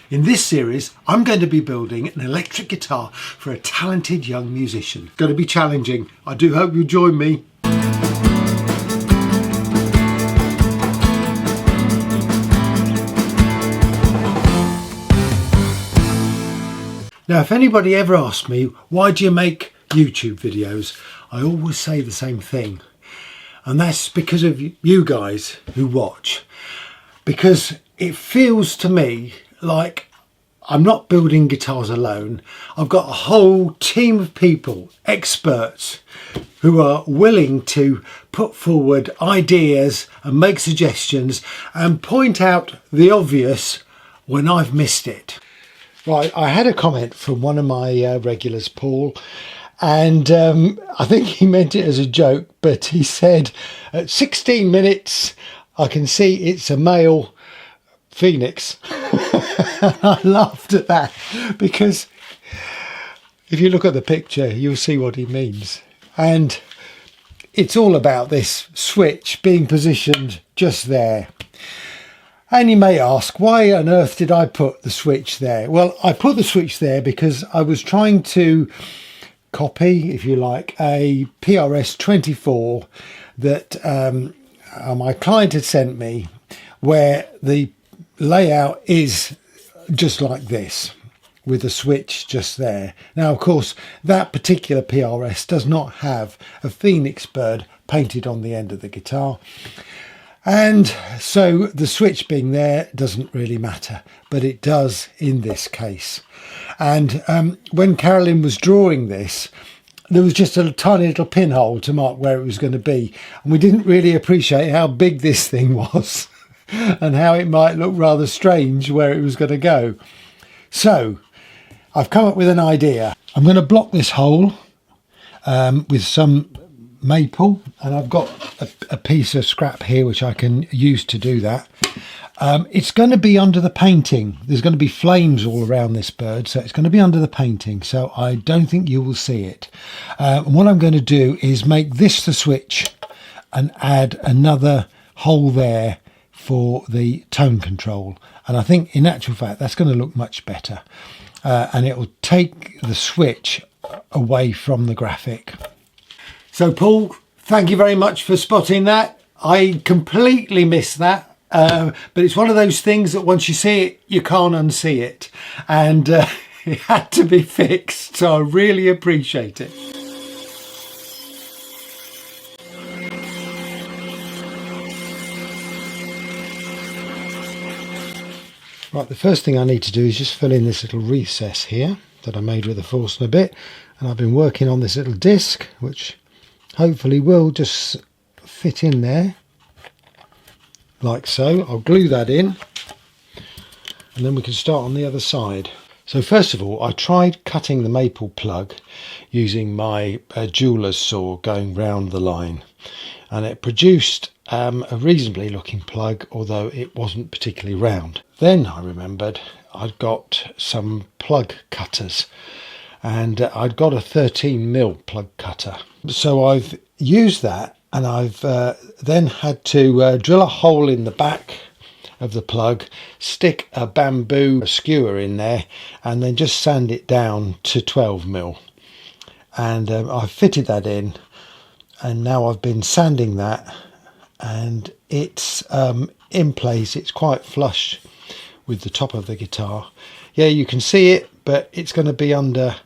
In this series, I'm going to be building an electric guitar for a talented young musician. It's going to be challenging. I do hope you'll join me. Now, if anybody ever asks me, why do you make YouTube videos? I always say the same thing. And that's because of you guys who watch. Because it feels to me like I'm not building guitars alone. I've got a whole team of people, experts, who are willing to put forward ideas and make suggestions and point out the obvious when I've missed it. Right, I had a comment from one of my regulars, Paul, and I think he meant it as a joke, but he said, at 16 minutes, I can see it's a male phoenix. I laughed at that because if you look at the picture, you'll see what he means. And it's all about this switch being positioned just there. And you may ask, why on earth did I put the switch there? Well, I put the switch there because I was trying to copy, if you like, a PRS 24 that my client had sent me, where the layout is just like this, with a switch just there. Now, of course, that particular PRS does not have a phoenix bird painted on the end of the guitar. And so the switch being there doesn't really matter, but it does in this case. And when Carolyn was drawing this, there was just a tiny little pinhole to mark where it was going to be. And we didn't really appreciate how big this thing was and how it might look rather strange where it was going to go. So I've come up with an idea. I'm going to block this hole with some maple, and I've got a piece of scrap here which I can use to do that. It's going to be under the painting. There's going to be flames all around this bird, so it's going to be under the painting, so I don't think you will see it. And what I'm going to do is make this the switch and add another hole there for the tone control, and I think in actual fact that's going to look much better, and it will take the switch away from the graphic. So Paul, thank you very much for spotting that. I completely missed that, but it's one of those things that once you see it, you can't unsee it. And it had to be fixed, so I really appreciate it. Right, the first thing I need to do is just fill in this little recess here that I made with a Forstner bit. And I've been working on this little disc, which hopefully will just fit in there like so. I'll glue that in and then we can start on the other side. So first of all, I tried cutting the maple plug using my jeweler's saw going round the line, and it produced a reasonably looking plug, although it wasn't particularly round. Then I remembered I'd got some plug cutters, and I'd got a 13mm plug cutter. So I've used that, and I've then had to drill a hole in the back of the plug, stick a bamboo skewer in there, and then just sand it down to 12mm. And I've fitted that in, and now I've been sanding that, and it's in place. It's quite flush with the top of the guitar. Yeah, you can see it, but it's going to be under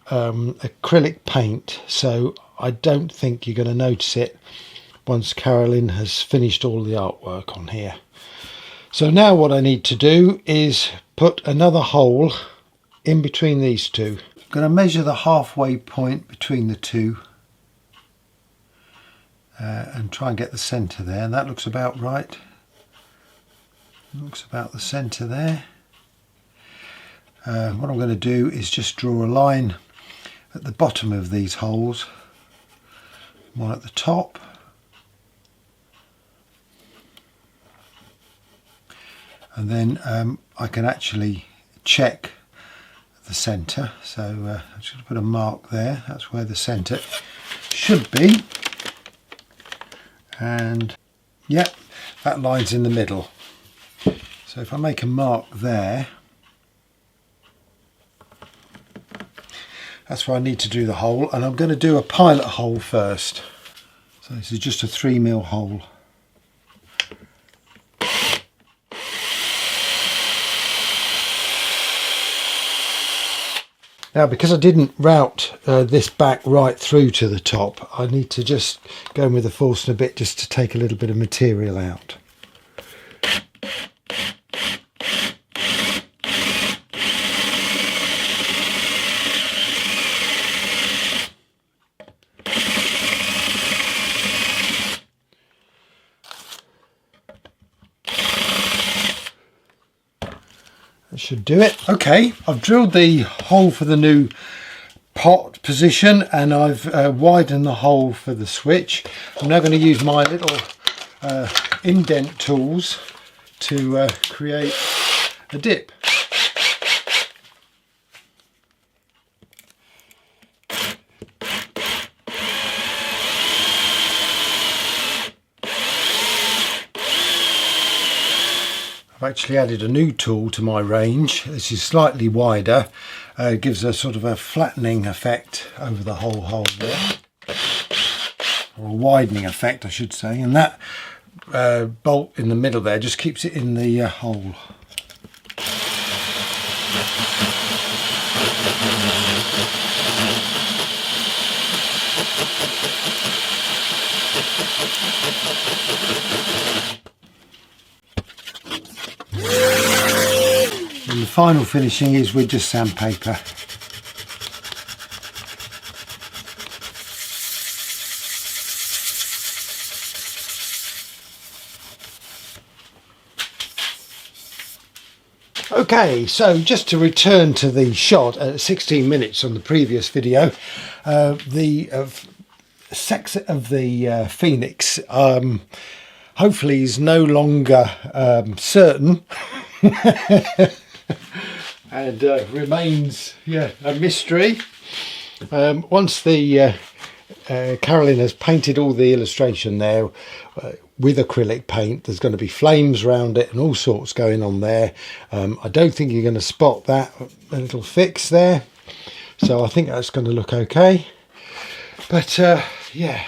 acrylic paint, so I don't think you're going to notice it once Carolyn has finished all the artwork on here. So now what I need to do is put another hole in between these two. I'm going to measure the halfway point between the two and try and get the centre there, and that looks about right. Looks about the centre there. What I'm going to do is just draw a line at the bottom of these holes, one at the top, and then I can actually check the centre. So I'm just going to put a mark there. That's where the centre should be, and yep, that line's in the middle. So if I make a mark there, That's where I need to do the hole, and I'm going to do a pilot hole first. So this is just a 3mm hole. Now, because I didn't route this back right through to the top, I need to just go in with a force and a bit just to take a little bit of material out. Should do it. Okay, I've drilled the hole for the new pot position, and I've widened the hole for the switch. I'm now going to use my little indent tools to create a dip. I've actually added a new tool to my range. This is slightly wider, gives a sort of a flattening effect over the whole hole there, or a widening effect I should say, and that bolt in the middle there just keeps it in the hole. And the final finishing is with just sandpaper. Okay, so just to return to the shot at 16 minutes on the previous video, the sex of the phoenix hopefully is no longer certain and remains a mystery. Once the Carolyn has painted all the illustration there with acrylic paint, there's going to be flames around it and all sorts going on there. I don't think you're going to spot that little fix there, so I think that's going to look okay. But yeah,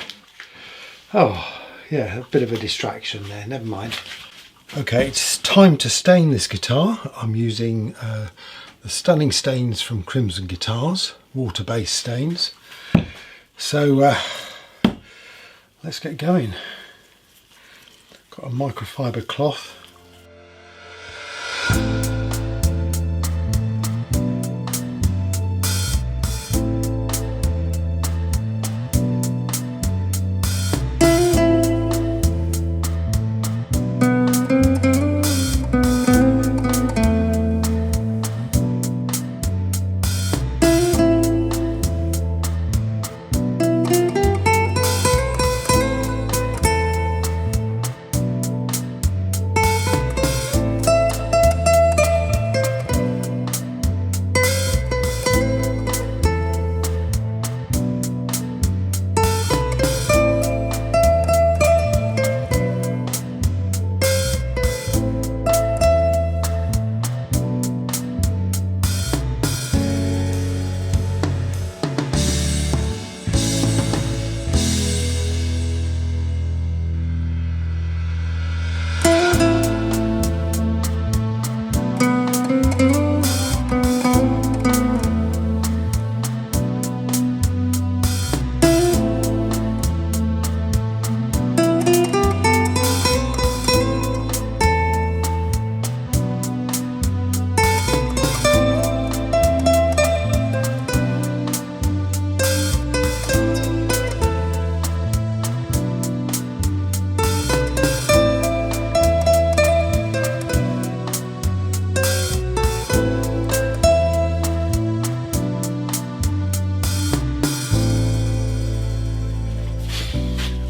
oh yeah, a bit of a distraction there, never mind. Okay, it's time to stain this guitar. I'm using the Stunning Stains from Crimson Guitars, water-based stains. So let's get going. Got a microfiber cloth.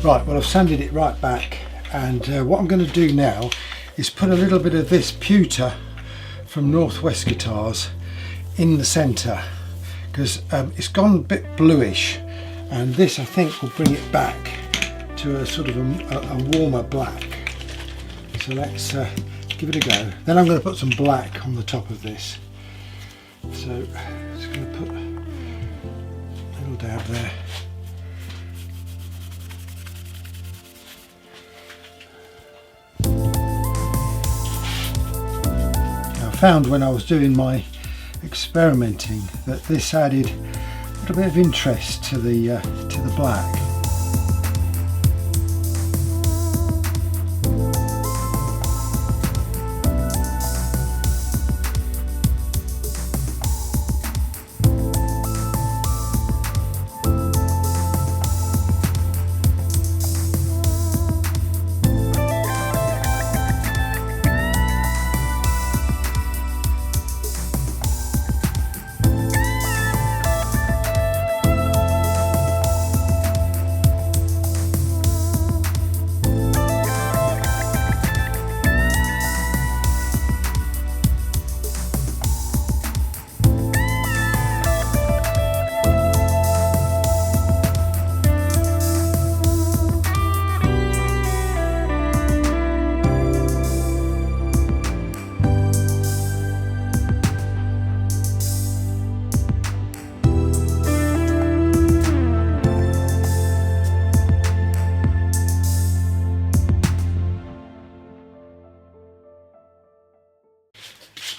Right, well I've sanded it right back, and what I'm going to do now is put a little bit of this pewter from Northwest Guitars in the centre, because it's gone a bit bluish, and this I think will bring it back to a sort of a warmer black. So let's give it a go. Then I'm going to put some black on the top of this. So just going to put little dab there. I found when I was doing my experimenting that this added a little bit of interest to the black.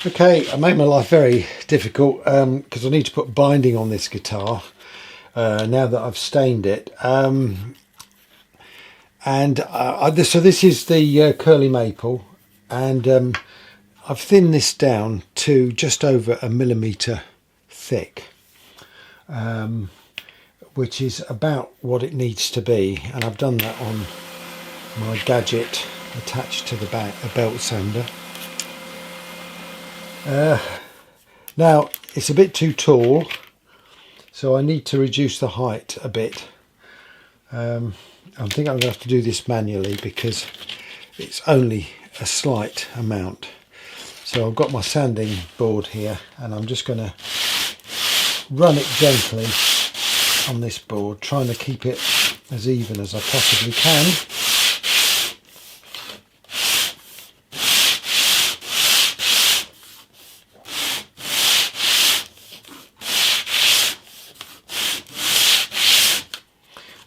Okay, I made my life very difficult because I need to put binding on this guitar now that I've stained it. So this is the curly maple, and I've thinned this down to just over 1 millimetre thick, which is about what it needs to be, and I've done that on my gadget attached to the back, a belt sander. Now it's a bit too tall, so I need to reduce the height a bit. I think I'm going to have to do this manually because it's only a slight amount. So I've got my sanding board here, and I'm just going to run it gently on this board, trying to keep it as even as I possibly can.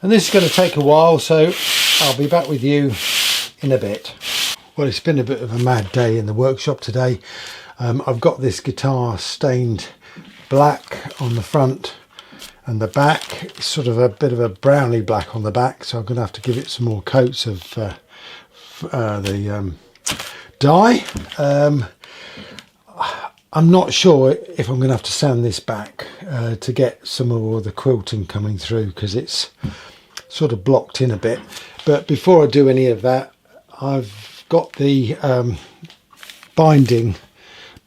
And this is going to take a while, so I'll be back with you in a bit. Well, it's been a bit of a mad day in the workshop today. I've got this guitar stained black on the front and the back. It's sort of a bit of a browny black on the back, so I'm going to have to give it some more coats of the dye. I'm not sure if I'm going to have to sand this back to get some of the quilting coming through, because it's sort of blocked in a bit. But before I do any of that, I've got the binding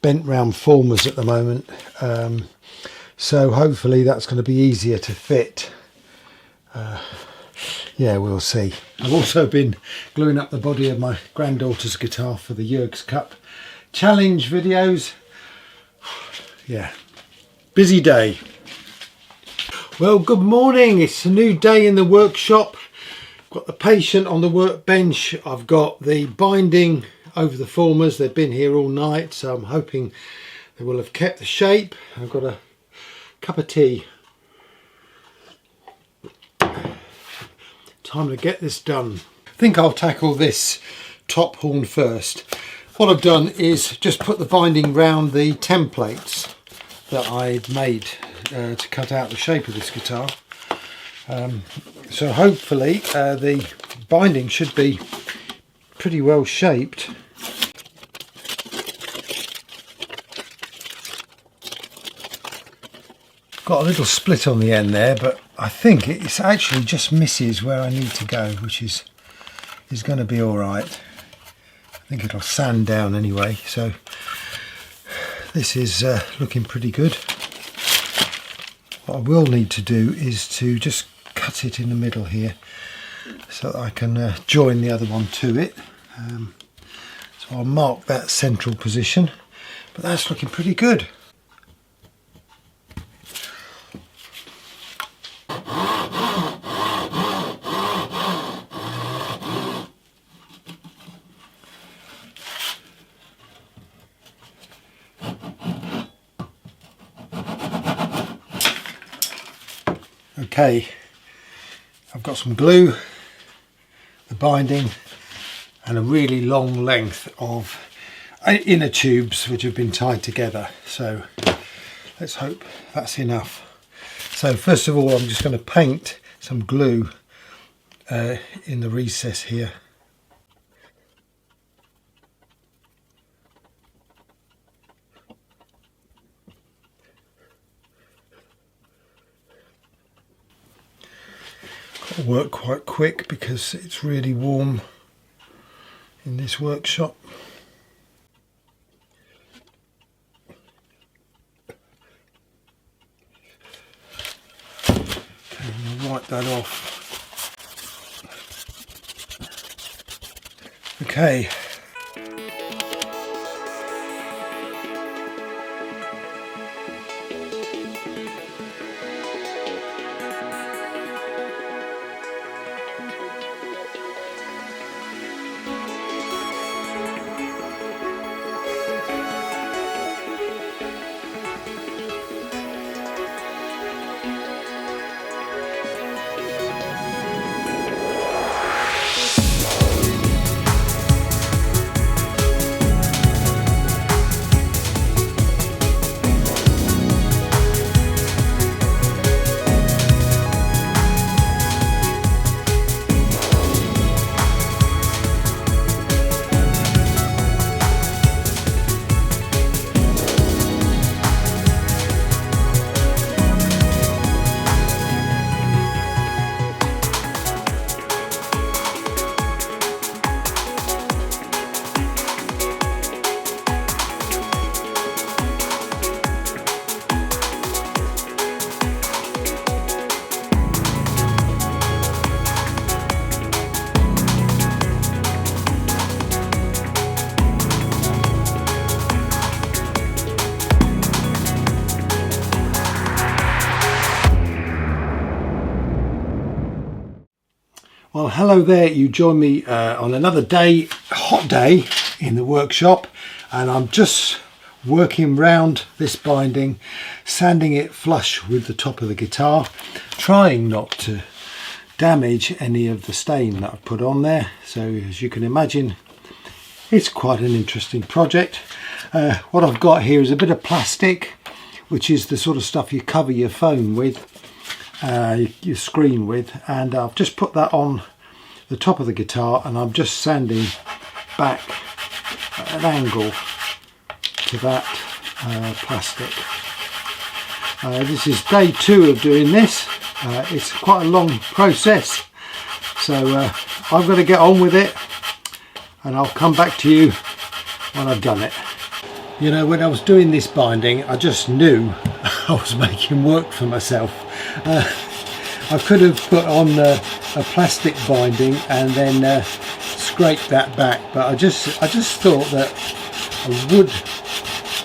bent round formers at the moment, so hopefully that's going to be easier to fit. Yeah, we'll see. I've also been gluing up the body of my granddaughter's guitar for the Jurg's Cup challenge videos. Yeah, busy day. Well, good morning. It's a new day in the workshop. Got the patient on the workbench. I've got the binding over the formers. They've been here all night, so I'm hoping they will have kept the shape. I've got a cup of tea. Time to get this done. I think I'll tackle this top horn first. What I've done is just put the binding round the templates that I'd made to cut out the shape of this guitar. So hopefully the binding should be pretty well shaped. Got a little split on the end there, but I think it's actually just misses where I need to go, which is going to be all right. I think it'll sand down anyway, so this is looking pretty good. What I will need to do is to just cut it in the middle here so that I can join the other one to it. So I'll mark that central position, but that's looking pretty good. Okay, I've got some glue, the binding, and a really long length of inner tubes which have been tied together. So let's hope that's enough. So first of all, I'm just going to paint some glue in the recess here. Got to work quite quick because it's really warm in this workshop. Okay, I'm going to wipe that off. Okay. Well, hello there. You join me on another day, hot day in the workshop, and I'm just working round this binding, sanding it flush with the top of the guitar, trying not to damage any of the stain that I've put on there. So as you can imagine, it's quite an interesting project. What I've got here is a bit of plastic, which is the sort of stuff you cover your phone with, your screen with, and I've just put that on the top of the guitar, and I'm just sanding back at an angle to that plastic. This is day 2 of doing this. It's quite a long process, so I've got to get on with it, and I'll come back to you when I've done it. You know, when I was doing this binding, I just knew I was making work for myself. I could have put on a plastic binding and then scrape that back, but I just thought that a wood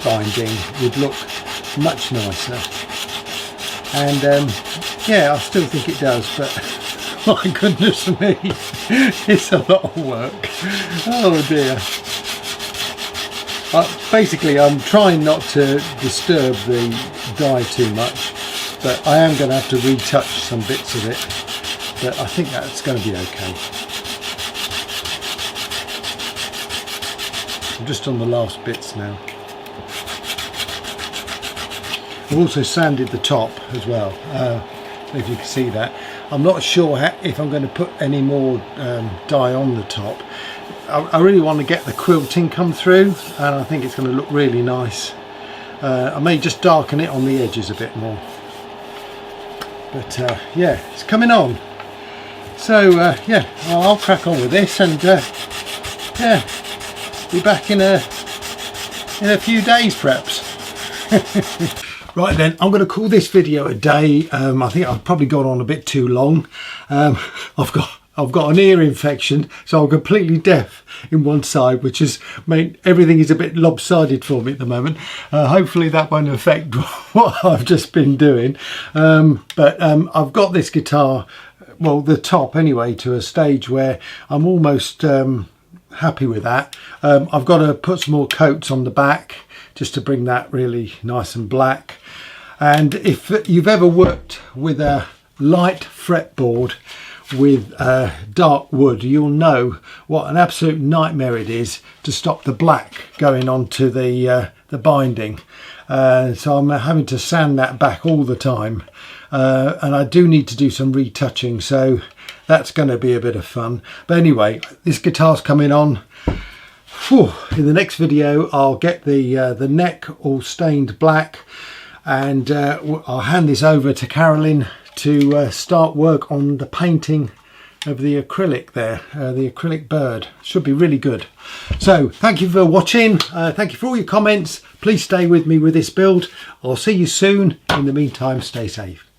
binding would look much nicer. And yeah, I still think it does, but my goodness me, it's a lot of work. Oh dear. Basically, I'm trying not to disturb the die too much, but I am going to have to retouch some bits of it, but I think that's going to be okay. I'm just on the last bits now. I've also sanded the top as well, if you can see that. I'm not sure if I'm going to put any more dye on the top. I really want to get the quilting come through, and I think it's going to look really nice. I may just darken it on the edges a bit more, but yeah, it's coming on. So yeah, I'll crack on with this, and yeah, be back in a few days perhaps. Right then, I'm going to call this video a day. I think I've probably gone on a bit too long. I've got an ear infection, so I'm completely deaf in one side, which has made everything is a bit lopsided for me at the moment. Hopefully that won't affect what I've just been doing. But I've got this guitar, well, the top anyway, to a stage where I'm almost happy with that. I've got to put some more coats on the back just to bring that really nice and black. And if you've ever worked with a light fretboard with dark wood, you'll know what an absolute nightmare it is to stop the black going onto the binding. So I'm having to sand that back all the time, and I do need to do some retouching, so that's going to be a bit of fun. But anyway, this guitar's coming on. Whew. In the next video I'll get the neck all stained black, and I'll hand this over to Carolyn to start work on the painting of the acrylic there, the acrylic bird. Should be really good. So thank you for watching, thank you for all your comments. Please stay with me with this build. I'll see you soon. In the meantime, stay safe.